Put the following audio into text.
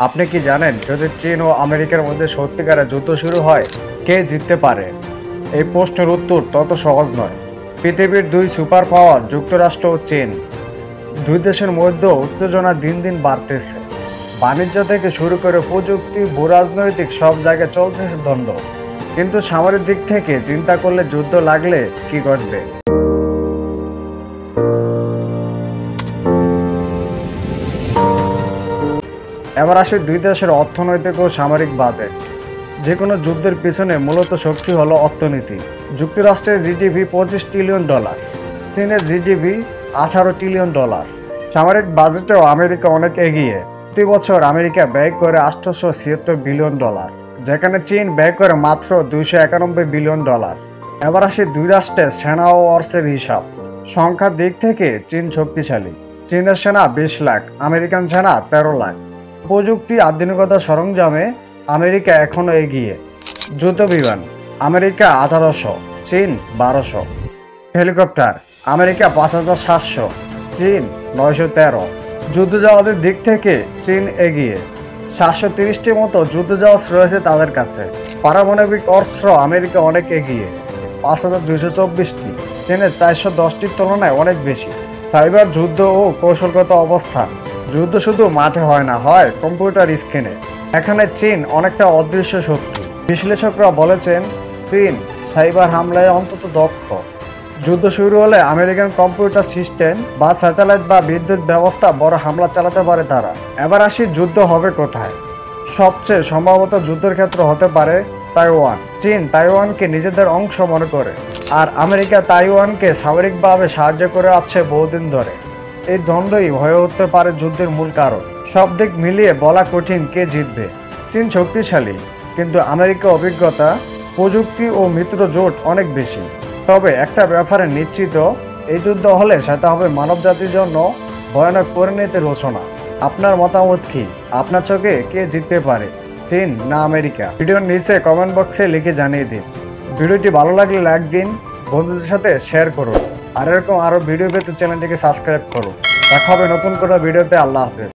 আপনি কি জানেন যদি চীন ও আমেরিকার মধ্যে সত্যিকারের যুদ্ধ শুরু হয় কে জিততে পারে? এই প্রশ্নের উত্তর তত সহজ নয়। পৃথিবীর দুই সুপার পাওয়ার যুক্তরাষ্ট্র ও চীন, দুই দেশের মধ্যে উত্তেজনা দিন দিন বাড়তেছে। বাণিজ্য থেকে শুরু করে প্রযুক্তি, ভূরাজনৈতিক সব জায়গায় চলতেছে দ্বন্দ্ব। কিন্তু সামরিক দিক থেকে চিন্তা করলে যুদ্ধ লাগলে কি ঘটবে? এবার আসি দুই দেশের অর্থনৈতিক ও সামরিক বাজেট। যে কোনো যুদ্ধের পিছনে মূলত শক্তি হলো অর্থনীতি। যুক্তরাষ্ট্রের জিডিপি $25 ট্রিলিয়ন, চীনের জিডিপি $18 ট্রিলিয়ন। সামরিক বাজেটেও আমেরিকা অনেক এগিয়ে। প্রতি বছর আমেরিকা ব্যয় করে $876 বিলিয়ন, যেখানে চীন ব্যয় করে মাত্র $291 বিলিয়ন। এবার আসি দুই রাষ্ট্রের সেনা ও অর্থের হিসাব। সংখ্যার দিক থেকে চীন শক্তিশালী। চীনের সেনা 20 লাখ, আমেরিকান সেনা 13 লাখ। প্রযুক্তি, আধুনিকতা, সরঞ্জামে আমেরিকা এখনো এগিয়ে। যুদ্ধ বিমান আমেরিকা 1800, চীন 1200। হেলিকপ্টার আমেরিকা 5700, চীন 913। যুদ্ধজাহাজের দিক থেকে চীন এগিয়ে। 730টির মতো যুদ্ধজাহাজ রয়েছে তাদের কাছে। পারমাণবিক অস্ত্র আমেরিকা অনেক এগিয়ে, 5224টি, চীনের 410টির তুলনায় অনেক বেশি। সাইবার যুদ্ধ ও কৌশলগত অবস্থান। যুদ্ধ শুধু মাঠে হয় না, হয় কম্পিউটার স্ক্রিনে। এখানে চীন অনেকটা অদৃশ্য শত্রু। বিশ্লেষকরা বলেছেন চীন সাইবার হামলায় অন্তত দক্ষ। যুদ্ধ শুরু হলে আমেরিকান কম্পিউটার সিস্টেম বা স্যাটেলাইট বা বিদ্যুৎ ব্যবস্থা বড় হামলা চালাতে পারে তারা। এবার আসি যুদ্ধ হবে কোথায়। সবচেয়ে সম্ভবত যুদ্ধের ক্ষেত্র হতে পারে তাইওয়ান। চীন তাইওয়ানকে নিজেদের অংশ মনে করে, আর আমেরিকা তাইওয়ানকে সামরিকভাবে সাহায্য করে আসছে বহুদিন ধরে। এই দ্বন্দ্বই হয়ে উঠতে পারে যুদ্ধের মূল কারণ। সব দিক মিলিয়ে বলা কঠিন কে জিতবে। চীন শক্তিশালী, কিন্তু আমেরিকা অভিজ্ঞতা, প্রযুক্তি ও মিত্র জোট অনেক বেশি। তবে একটা ব্যাপারে নিশ্চিত, এই যুদ্ধ হলে সেটা হবে মানব জাতির জন্য ভয়ানক পরিণতির ঘোষণা। আপনার মতামত কি? আপনার চোখে কে জিততে পারে, চীন না আমেরিকা? ভিডিওর নিচে কমেন্ট বক্সে লিখে জানিয়ে দিন। ভিডিওটি ভালো লাগলে লাইক দিন, বন্ধুদের সাথে শেয়ার করুন। আর এরকম আরো ভিডিও পেতে চ্যানেলটিকে সাবস্ক্রাইব করুন। দেখা হবে নতুন কোনো ভিডিওতে। আল্লাহ হাফেজ।